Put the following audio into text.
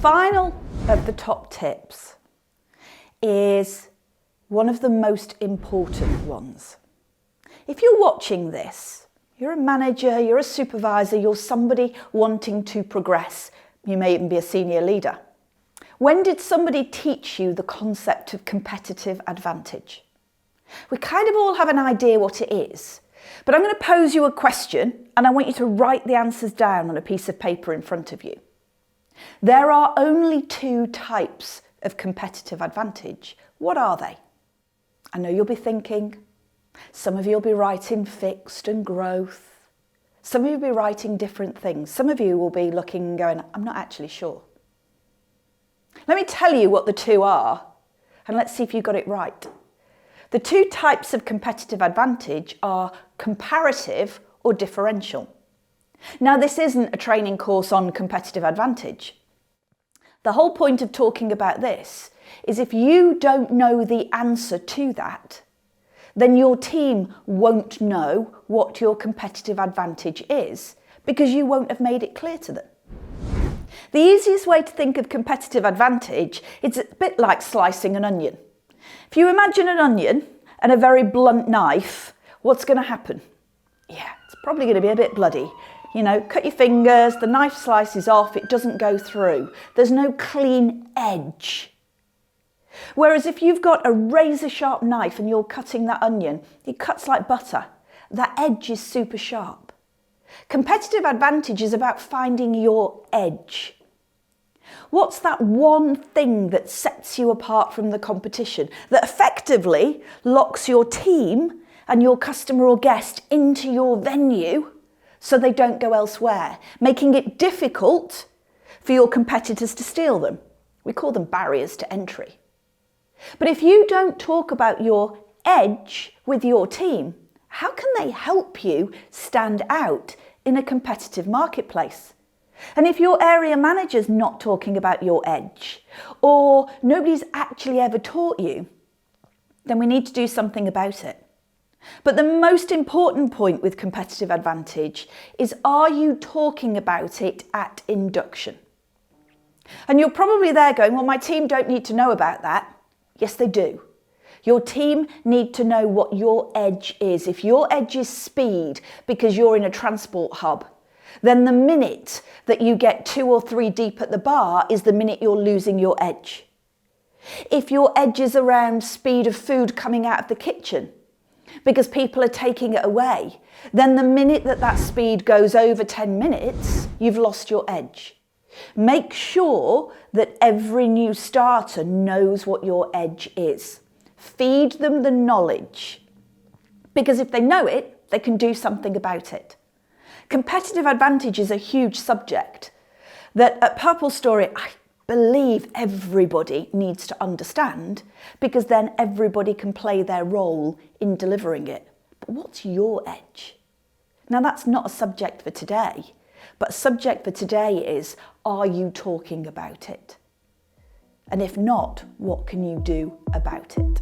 final of the top tips is one of the most important ones. If you're watching this, you're a manager, you're a supervisor, you're somebody wanting to progress, you may even be a senior leader. When did somebody teach you the concept of competitive advantage? We kind of all have an idea what it is, but I'm going to pose you a question and I want you to write the answers down on a piece of paper in front of you. There are only two types of competitive advantage. What are they? I know you'll be thinking. Some of you will be writing fixed and growth. Some of you will be writing different things. Some of you will be looking and going, I'm not actually sure. Let me tell you what the two are, and let's see if you got it right. The two types of competitive advantage are comparative or differential. Now, this isn't a training course on competitive advantage. The whole point of talking about this is if you don't know the answer to that, then your team won't know what your competitive advantage is because you won't have made it clear to them. The easiest way to think of competitive advantage is a bit like slicing an onion. If you imagine an onion and a very blunt knife, what's going to happen? Yeah, it's probably going to be a bit bloody. You know, cut your fingers, the knife slices off, it doesn't go through. There's no clean edge. Whereas if you've got a razor sharp knife and you're cutting that onion, it cuts like butter. That edge is super sharp. Competitive advantage is about finding your edge. What's that one thing that sets you apart from the competition, that effectively locks your team and your customer or guest into your venue so they don't go elsewhere, making it difficult for your competitors to steal them? We call them barriers to entry. But if you don't talk about your edge with your team, how can they help you stand out in a competitive marketplace? And if your area manager's not talking about your edge, or nobody's actually ever taught you, then we need to do something about it. But the most important point with competitive advantage is, are you talking about it at induction? And you're probably there going, well, my team don't need to know about that. Yes, they do. Your team need to know what your edge is. If your edge is speed because you're in a transport hub, then the minute that you get 2 or 3 deep at the bar is the minute you're losing your edge. If your edge is around speed of food coming out of the kitchen because people are taking it away, then the minute that that speed goes over 10 minutes, you've lost your edge. Make sure that every new starter knows what your edge is. Feed them the knowledge, because if they know it, they can do something about it. Competitive advantage is a huge subject that at Purple Story, I believe everybody needs to understand, because then everybody can play their role in delivering it. But what's your edge? Now, that's not a subject for today, but a subject for today is, are you talking about it? And if not, what can you do about it?